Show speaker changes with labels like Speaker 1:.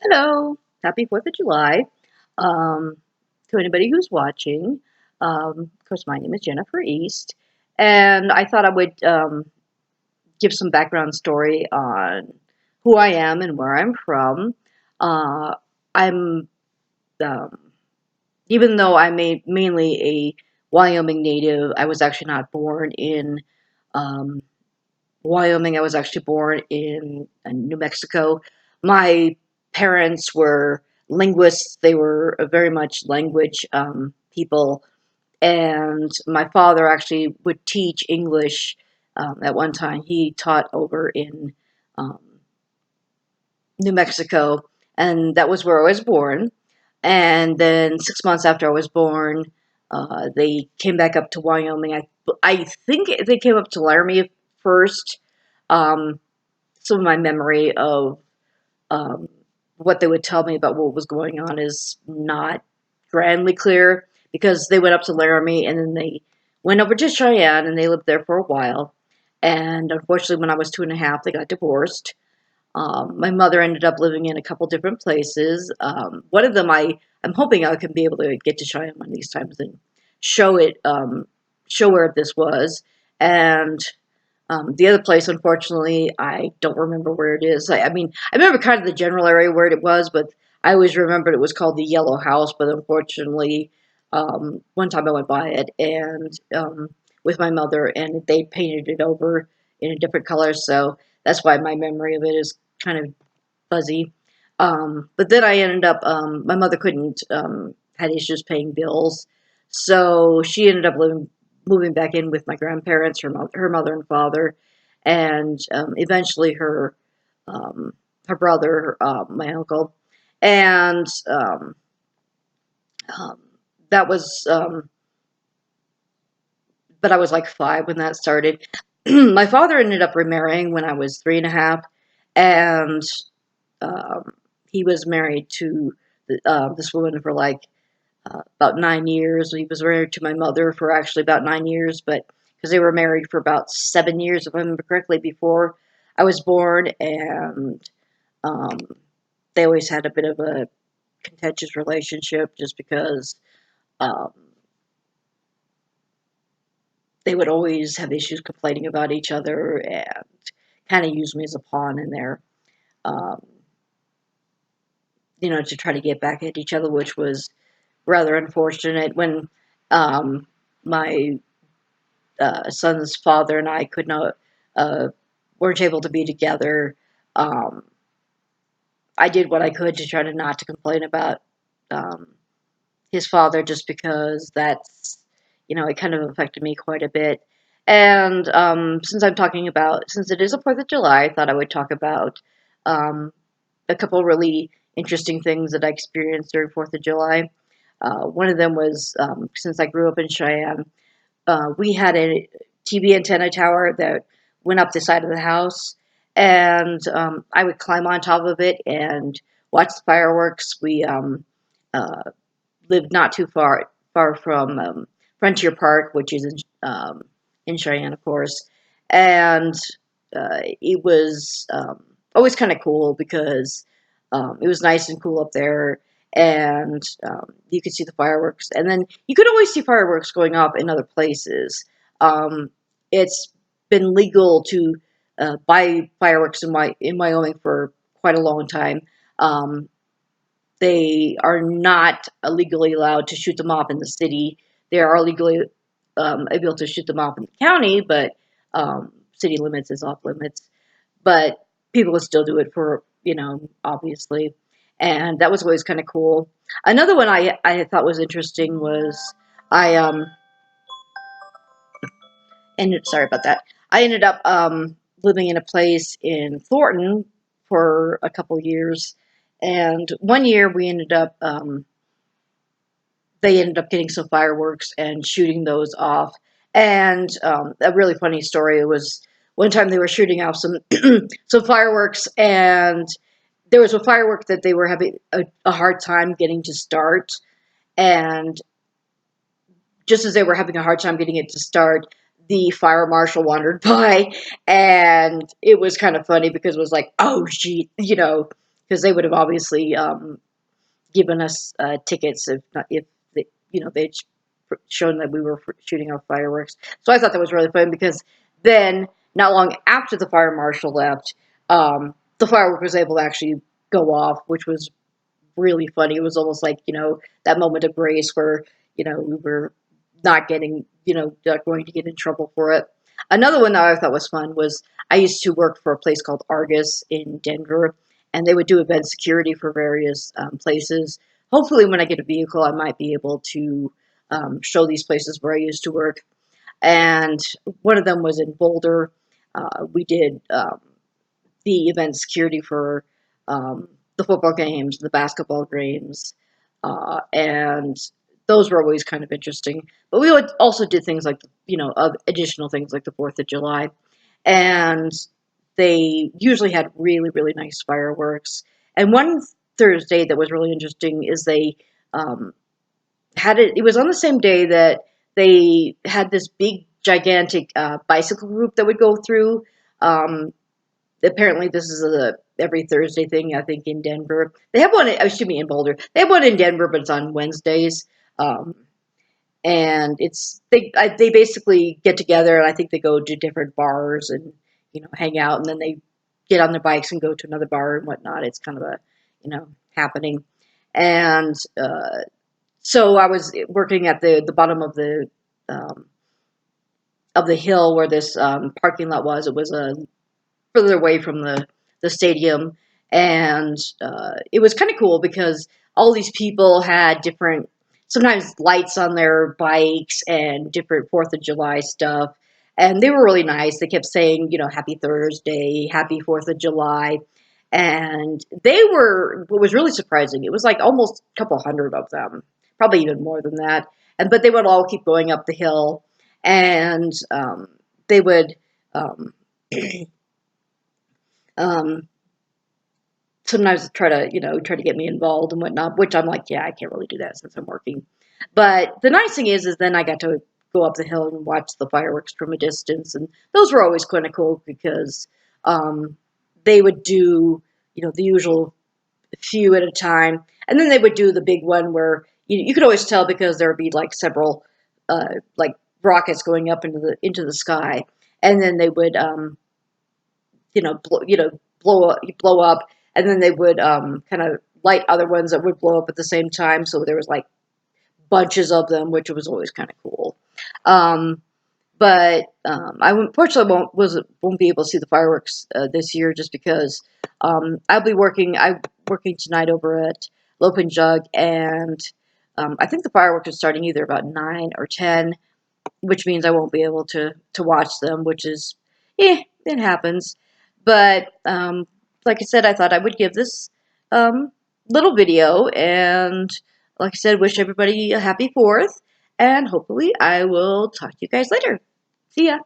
Speaker 1: Hello, happy 4th of July. Um, to anybody who's watching, of course, my name is Jennifer East, and I thought I would give some background story on who I am and where I'm from. Uh, I'm, um, Even though I'm mainly a Wyoming native, I was actually not born in um, Wyoming. I was actually born in New Mexico. My parents were linguists. They were very much language people. And my father actually would teach English at one time. He taught over in um, New Mexico, and that was where I was born. And then 6 months after I was born, they came back up to Wyoming. I think they came up to Laramie first. Um, some of my memory of um, what they would tell me about what was going on is not grandly clear because they went up to Laramie and then they went over to Cheyenne and they lived there for a while. And unfortunately, when I was 2.5, they got divorced. My mother ended up living in a couple different places. One of them, I'm hoping I can be able to get to Cheyenne one of these times and show it, show where this was. And the other place, unfortunately, I don't remember where it is. I mean, I remember kind of the general area where it was, but I always remembered it was called the Yellow House. But unfortunately, one time I went by it and with my mother, and they painted it over in a different color. So that's why my memory of it is kind of fuzzy. But then I ended up, my mother couldn't, had issues paying bills. So she ended up moving back in with my grandparents, her mother and father, and eventually um, her brother, my uncle. And um, that was, but I was like 5 when that started. My father ended up remarrying when I was 3.5, and um, he was married to this woman for like about 9 years. He was married to my mother for actually about 9 years, but because they were married for about 7 years, if I remember correctly, before I was born, and um, they always had a bit of a contentious relationship just because um, they would always have issues complaining about each other and kind of use me as a pawn in there. Um, to try to get back at each other, which was rather unfortunate when um, my son's father and I could not uh, weren't able to be together. Um, I did what I could to try to not to complain about um, his father, just because that's it kind of affected me quite a bit. And since it is a 4th of July, I thought I would talk about um, a couple really interesting things that I experienced during 4th of July. One of them was since I grew up in Cheyenne, we had a TV antenna tower that went up the side of the house, and I would climb on top of it and watch the fireworks. We uh, lived not too far from Frontier Park, which is in Cheyenne, of course, and it was always kind of cool because it was nice and cool up there, and you could see the fireworks, and then you could always see fireworks going off in other places. It's been legal to buy fireworks in Wyoming for quite a long time. Um, they are not legally allowed to shoot them off in the city. They are legally able to shoot them off in the county, but city limits is off limits. But people would still do it for, obviously. And that was always kind of cool. Another one I thought was interesting was I ended, sorry about that. I ended up living in a place in Thornton for a couple years. And one year we ended up they ended up getting some fireworks and shooting those off. And a really funny story was one time they were shooting off some some fireworks, and there was a firework that they were having a hard time getting to start. And just as they were having a hard time getting it to start, the fire marshal wandered by, and it was kind of funny because it was like, oh, gee, because they would have obviously given us tickets if not, if they, they'd shown that we were shooting off fireworks. So I thought that was really fun because then, not long after the fire marshal left, the firework was able to actually go off, which was really funny. It was almost like, that moment of grace where, we were not getting, not going to get in trouble for it. Another one that I thought was fun was I used to work for a place called Argus in Denver, and they would do event security for various places. Hopefully, when I get a vehicle, I might be able to show these places where I used to work. And one of them was in Boulder. We did the event security for the football games, the basketball games, and those were always kind of interesting. But we also did things like, additional things like the 4th of July. And they usually had really, really nice fireworks. And one Thursday that was really interesting is they um, it was on the same day that they had this big, gigantic bicycle group that would go through. Um, Apparently, this is a every Thursday thing, I think, in Denver. They have one, excuse me, in Boulder. They have one in Denver, but it's on Wednesdays. Um, and they basically get together, and I think they go to different bars and, hang out, and then they get on their bikes and go to another bar and whatnot. It's kind of a, happening. And so I was working at the bottom um, of the hill where this parking lot was. It was further away from the stadium, and it was kind of cool because all these people had different, sometimes lights on their bikes and different 4th of July stuff, and they were really nice. They kept saying, Happy Thursday, Happy 4th of July. And they were, what was really surprising, it was like almost a couple hundred of them, probably even more than that. But they would all keep going up the hill, and they would um, um, sometimes try to get me involved and whatnot, which I'm like, yeah, I can't really do that since I'm working. But the nice thing is then I got to go up the hill and watch the fireworks from a distance, and those were always kind of cool because um, they would do, the usual few at a time, and then they would do the big one where you could always tell because there would be like several like rockets going up into the sky, and then they would blow up, and then they would kind of light other ones that would blow up at the same time. So there was like bunches of them, which was always kind of cool. Um, but I unfortunately won't be able to see the fireworks this year just because I'll be working. I'm working tonight over at Lope and Jug, and I think the fireworks are starting either about 9 or 10, which means I won't be able to watch them, which is, it happens. But like I said, I thought I would give this um, little video, and like I said, wish everybody a happy 4th, and hopefully I will talk to you guys later. See ya.